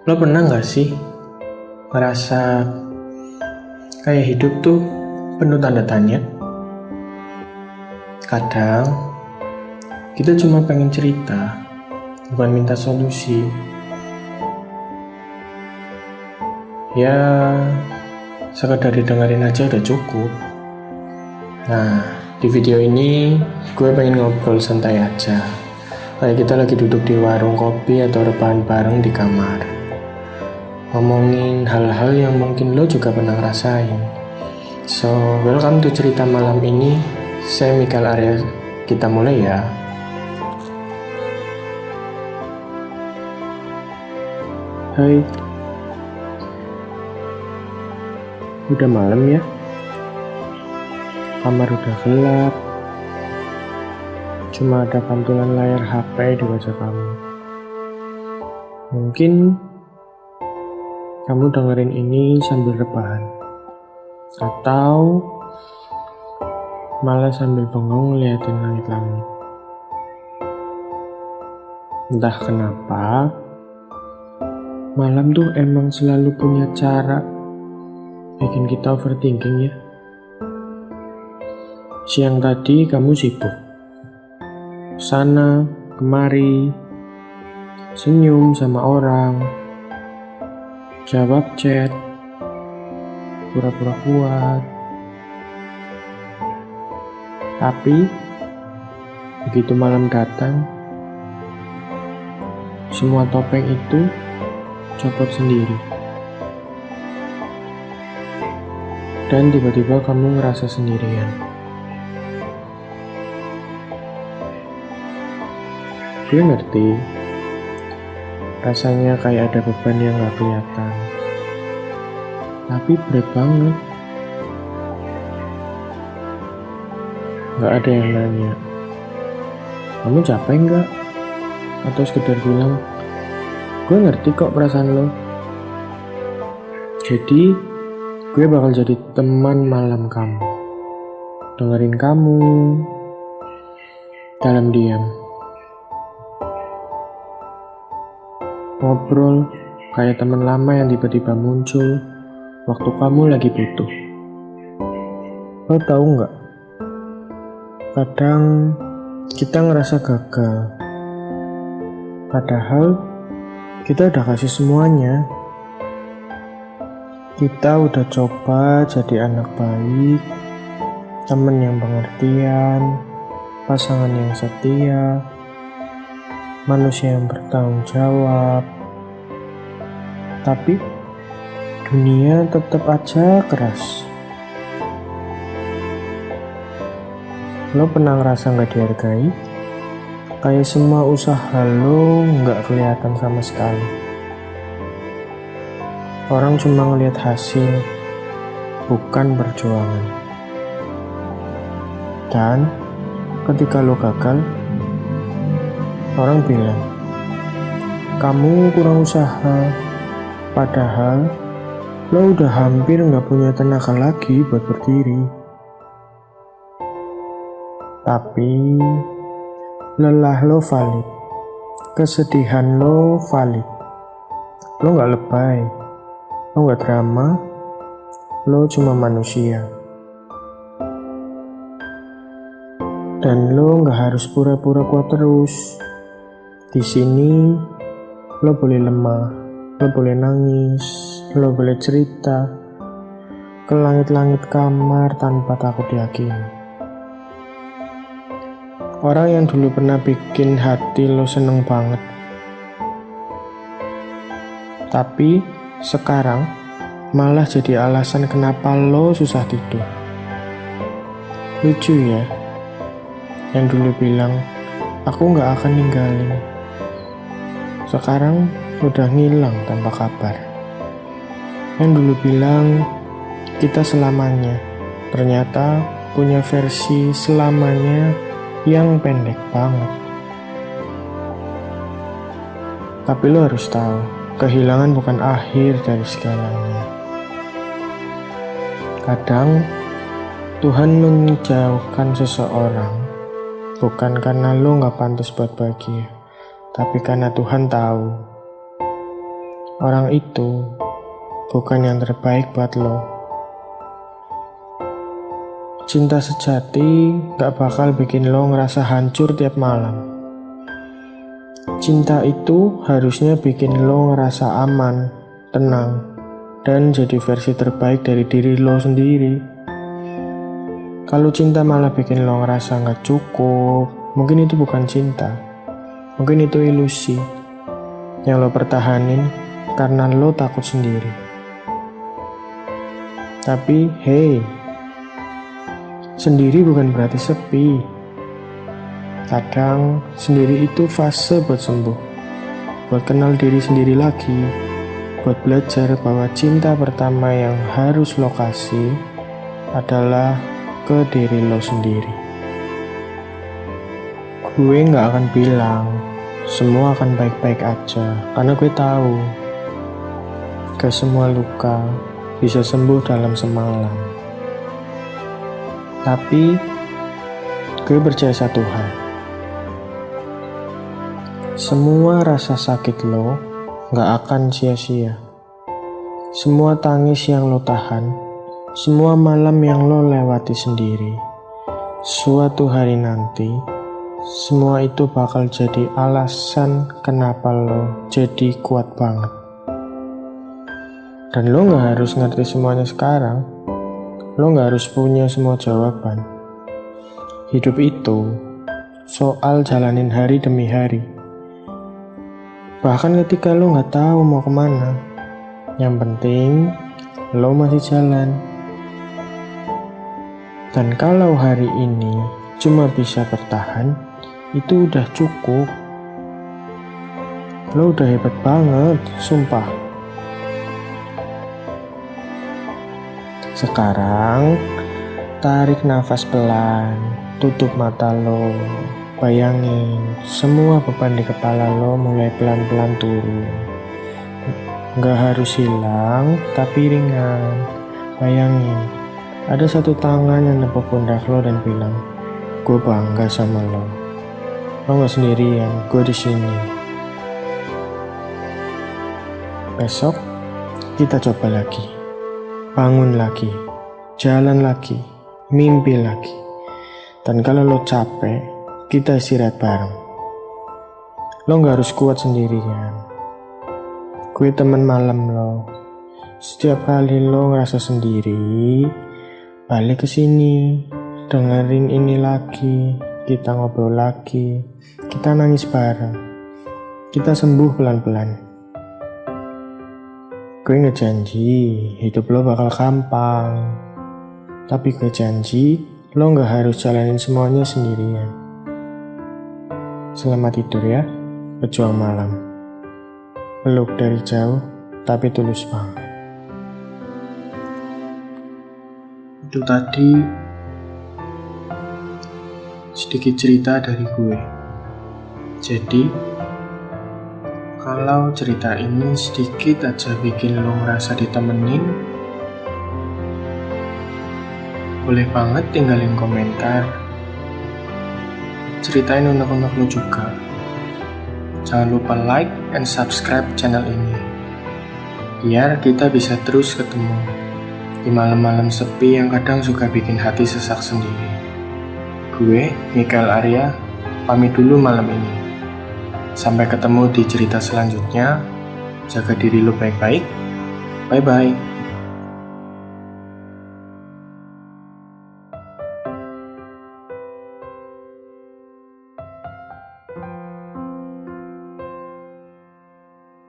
Lo pernah gak sih ngerasa kayak hidup tuh penuh tanda tanya? Kadang kita cuma pengen cerita, bukan minta solusi. Ya, sekedar didengerin aja udah cukup. Nah, di video ini gue pengen ngobrol santai aja. Kayak kita lagi duduk di warung kopi atau rebahan bareng di kamar. Ngomongin hal-hal yang mungkin lo juga pernah rasain. So, welcome to cerita malam ini. Saya Michael Arya. Kita mulai ya. Hai. Udah malam ya? Kamar udah gelap. Cuma ada pantulan layar HP di wajah kamu. Mungkin kamu dengerin ini sambil rebahan. Atau malah sambil bengong liatin langit-langit. Entah kenapa, malam tuh emang selalu punya cara bikin kita overthinking ya. Siang tadi kamu sibuk. Sana, kemari, senyum sama orang, jawab chat, pura-pura kuat. Tapi, begitu malam datang, semua topeng itu copot sendiri. Dan tiba-tiba kamu ngerasa sendirian. Gue ngerti, rasanya kayak ada beban yang gak kelihatan. Tapi berat banget. Gak ada yang nanya, kamu capek gak? Atau sekedar bilang, gue ngerti kok perasaan lo. Jadi, gue bakal jadi teman malam kamu. Dengerin kamu dalam diam. Ngobrol kayak teman lama yang tiba-tiba muncul waktu kamu lagi butuh. Lo tahu nggak? Kadang kita ngerasa gagal. Padahal kita udah kasih semuanya. Kita udah coba jadi anak baik, teman yang pengertian, pasangan yang setia, manusia yang bertanggung jawab. Tapi dunia tetap aja keras. Lo pernah ngerasa gak dihargai? Kayak semua usaha lo gak kelihatan sama sekali. Orang cuma ngelihat hasil, bukan perjuangan. Dan ketika lo gagal, orang bilang, kamu kurang usaha. Padahal, lo udah hampir gak punya tenaga lagi buat berdiri. Tapi, lelah lo valid. Kesedihan lo valid. Lo gak lebay. Lo gak drama. Lo cuma manusia. Dan lo gak harus pura-pura kuat terus. Di sini, lo boleh lemah. Lo boleh nangis, lo boleh cerita ke langit-langit kamar tanpa takut yakin. Orang yang dulu pernah bikin hati lo seneng banget, tapi sekarang malah jadi alasan kenapa lo susah tidur. Lucu ya, yang dulu bilang aku gak akan ninggalin, sekarang udah ngilang tanpa kabar. Yang dulu bilang kita selamanya, ternyata punya versi selamanya yang pendek banget. Tapi lo harus tahu, kehilangan bukan akhir dari segalanya. Kadang Tuhan menjauhkan seseorang bukan karena lo gak pantas buat bahagia, tapi karena Tuhan tahu orang itu bukan yang terbaik buat lo. Cinta sejati gak bakal bikin lo ngerasa hancur tiap malam. Cinta itu harusnya bikin lo ngerasa aman, tenang, dan jadi versi terbaik dari diri lo sendiri. Kalau cinta malah bikin lo ngerasa gak cukup, mungkin itu bukan cinta. Mungkin itu ilusi yang lo pertahanin karena lo takut sendiri. Tapi, hey, sendiri bukan berarti sepi. Kadang, sendiri itu fase buat sembuh. Buat kenal diri sendiri lagi. Buat belajar bahwa cinta pertama yang harus lo kasih adalah ke diri lo sendiri. Gue gak akan bilang semua akan baik-baik aja, karena gue tahu gak semua luka bisa sembuh dalam semalam. Tapi gue percaya satu hal, semua rasa sakit lo gak akan sia-sia. Semua tangis yang lo tahan, semua malam yang lo lewati sendiri, suatu hari nanti semua itu bakal jadi alasan kenapa lo jadi kuat banget. Dan lo gak harus ngerti semuanya sekarang. Lo gak harus punya semua jawaban. Hidup itu soal jalanin hari demi hari. Bahkan ketika lo gak tahu mau kemana, yang penting lo masih jalan. Dan kalau hari ini cuma bisa bertahan, itu udah cukup. Lo udah hebat banget, sumpah. Sekarang, tarik nafas pelan, tutup mata lo. Bayangin, semua beban di kepala lo mulai pelan-pelan turun. Gak harus hilang, tapi ringan. Bayangin, ada satu tangan yang nepuk pundak lo dan bilang, gue bangga sama lo. Lo gak sendirian, gue di sini. Besok kita coba lagi, bangun lagi, jalan lagi, mimpi lagi. Dan kalau lo capek, kita istirahat bareng. Lo gak harus kuat sendirian. Gue teman malam lo. Setiap kali lo ngerasa sendiri, balik ke sini, dengerin ini lagi, kita ngobrol lagi, kita nangis bareng, kita sembuh pelan-pelan. Gue gak janji hidup lo bakal gampang, tapi gue janji lo gak harus jalanin semuanya sendirian. Selamat tidur ya, pejuang malam. Peluk dari jauh, tapi tulus banget. Itu tadi sedikit cerita dari gue. Jadi, kalau cerita ini sedikit aja bikin lo ngerasa ditemenin, boleh banget tinggalin komentar. Ceritain unek-unek lo juga. Jangan lupa like and subscribe channel ini, biar kita bisa terus ketemu di malam-malam sepi yang kadang suka bikin hati sesak sendiri. Gue, Mikael Arya, pamit dulu malam ini. Sampai ketemu di cerita selanjutnya. Jaga diri lo baik-baik. Bye-bye.